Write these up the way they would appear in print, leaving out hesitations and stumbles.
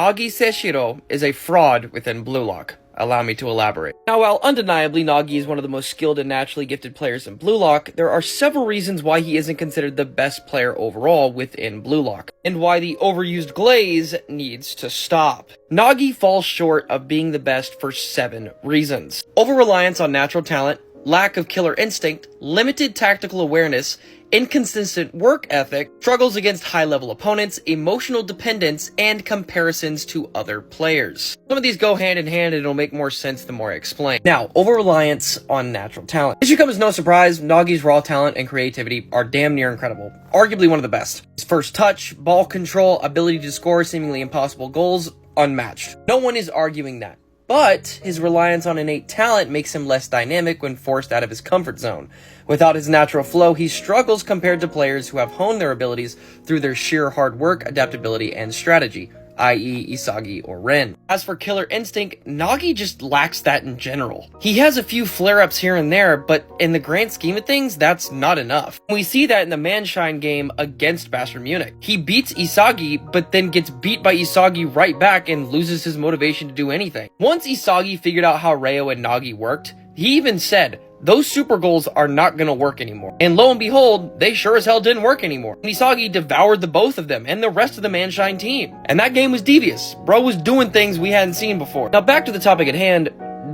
Nagi Seishiro is a fraud within Blue Lock. Allow me to elaborate. Now, while undeniably Nagi is one of the most skilled and naturally gifted players in Blue Lock, there are several reasons why he isn't considered the best player overall within Blue Lock, and why the overused glaze needs to stop. Nagi falls short of being the best for 7 reasons. Over-reliance on natural talent, lack of killer instinct, limited tactical awareness, inconsistent work ethic, struggles against high-level opponents, emotional dependence, and comparisons to other players. Some of these go hand in hand and it'll make more sense the more I explain. Now, over-reliance on natural talent. This should come as no surprise, Nagi's raw talent and creativity are damn near incredible. Arguably one of the best. His first touch, ball control, ability to score seemingly impossible goals, unmatched. No one is arguing that. But his reliance on innate talent makes him less dynamic when forced out of his comfort zone. Without his natural flow, he struggles compared to players who have honed their abilities through their sheer hard work, adaptability, and strategy, i.e. Isagi or Ren. As for killer instinct, Nagi just lacks that in general. He has a few flare-ups here and there, but in the grand scheme of things, that's not enough. We see that in the Manshine game against Bayern Munich. He beats Isagi, but then gets beat by Isagi right back and loses his motivation to do anything. Once Isagi figured out how Reo and Nagi worked, he even said, those super goals are not gonna work anymore. And lo and behold, they sure as hell didn't work anymore. And Isagi devoured the both of them and the rest of the Manshine team. And that game was devious. Bro was doing things we hadn't seen before. Now back to the topic at hand,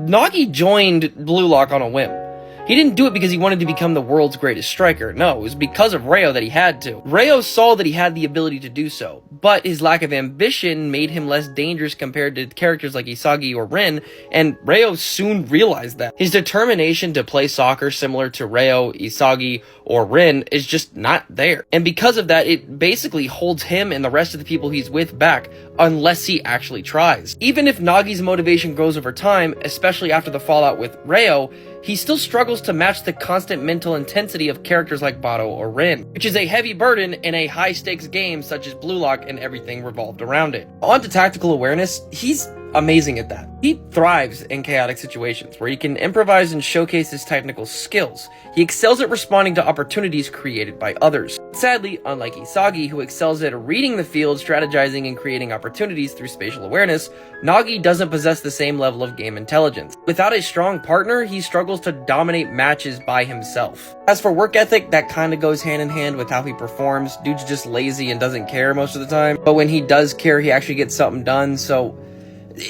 Nagi joined Blue Lock on a whim. He didn't do it because he wanted to become the world's greatest striker. No, it was because of Reo that he had to. Reo saw that he had the ability to do so, but his lack of ambition made him less dangerous compared to characters like Isagi or Ren, and Reo soon realized that. His determination to play soccer similar to Reo, Isagi, or Ren is just not there. And because of that, it basically holds him and the rest of the people he's with back unless he actually tries. Even if Nagi's motivation grows over time, especially after the fallout with Reo, he still struggles to match the constant mental intensity of characters like Bato or Rin, which is a heavy burden in a high-stakes game such as Blue Lock and everything revolved around it. On to tactical awareness, he's amazing at that. He thrives in chaotic situations where he can improvise and showcase his technical skills. He excels at responding to opportunities created by others. Sadly, unlike Isagi, who excels at reading the field, strategizing, and creating opportunities through spatial awareness, Nagi doesn't possess the same level of game intelligence. Without a strong partner, he struggles to dominate matches by himself. As for work ethic, that kinda goes hand in hand with how he performs. Dude's just lazy and doesn't care most of the time, but when he does care, he actually gets something done, so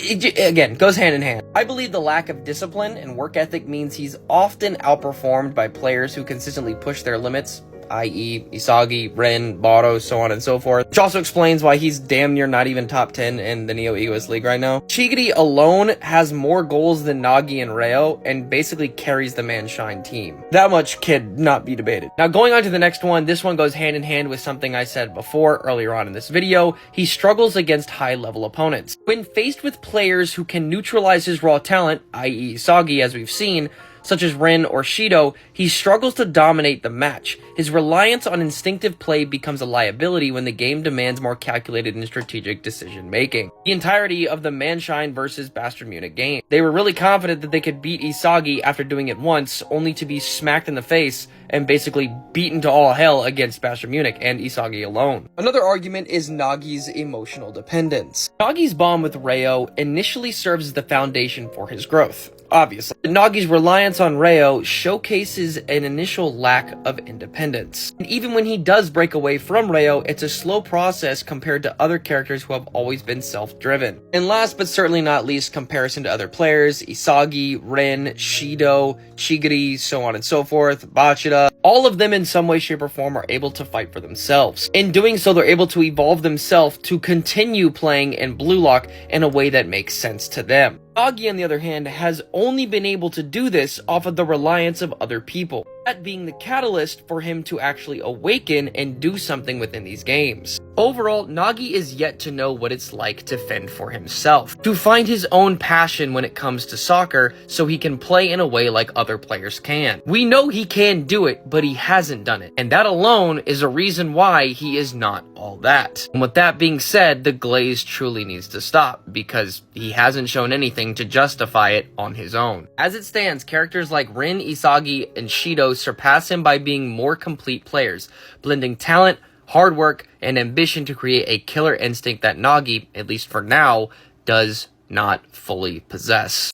again, goes hand in hand. I believe the lack of discipline and work ethic means he's often outperformed by players who consistently push their limits, i.e. Isagi, Ren, Bato, so on and so forth, which also explains why he's damn near not even top 10 in the Neo Egoist League right now. Shigiri alone has more goals than Nagi and Reo, and basically carries the Manshine team. That much cannot be debated. Now going on to the next one, this one goes hand in hand with something I said before earlier on in this video. He struggles against high-level opponents. When faced with players who can neutralize his raw talent, i.e. Isagi as we've seen, such as Ren or Shidou, he struggles to dominate the match. His reliance on instinctive play becomes a liability when the game demands more calculated and strategic decision making. The entirety of the Manshine versus Bayern Munich game, they were really confident that they could beat Isagi after doing it once, only to be smacked in the face and basically beaten to all hell against Bayern Munich and Isagi alone. Another argument is Nagi's emotional dependence. Nagi's bond with Reo initially serves as the foundation for his growth. Obviously, Nagi's reliance on Reo showcases an initial lack of independence. And even when he does break away from Reo, it's a slow process compared to other characters who have always been self-driven. And last but certainly not least, comparison to other players, Isagi, Ren, Shidou, Chigiri, so on and so forth, Bachida, all of them in some way, shape, or form are able to fight for themselves. In doing so, they're able to evolve themselves to continue playing in Blue Lock in a way that makes sense to them. Nagi, on the other hand, has only been able to do this off of the reliance of other people, that being the catalyst for him to actually awaken and do something within these games. Overall, Nagi is yet to know what it's like to fend for himself, to find his own passion when it comes to soccer so he can play in a way like other players can. We know he can do it, but he hasn't done it, and that alone is a reason why he is not all that. And with that being said, the glaze truly needs to stop, because he hasn't shown anything to justify it on his own. As it stands, characters like Rin, Isagi, and Shidou surpass him by being more complete players, blending talent, hard work, and ambition to create a killer instinct that Nagi, at least for now, does not fully possess.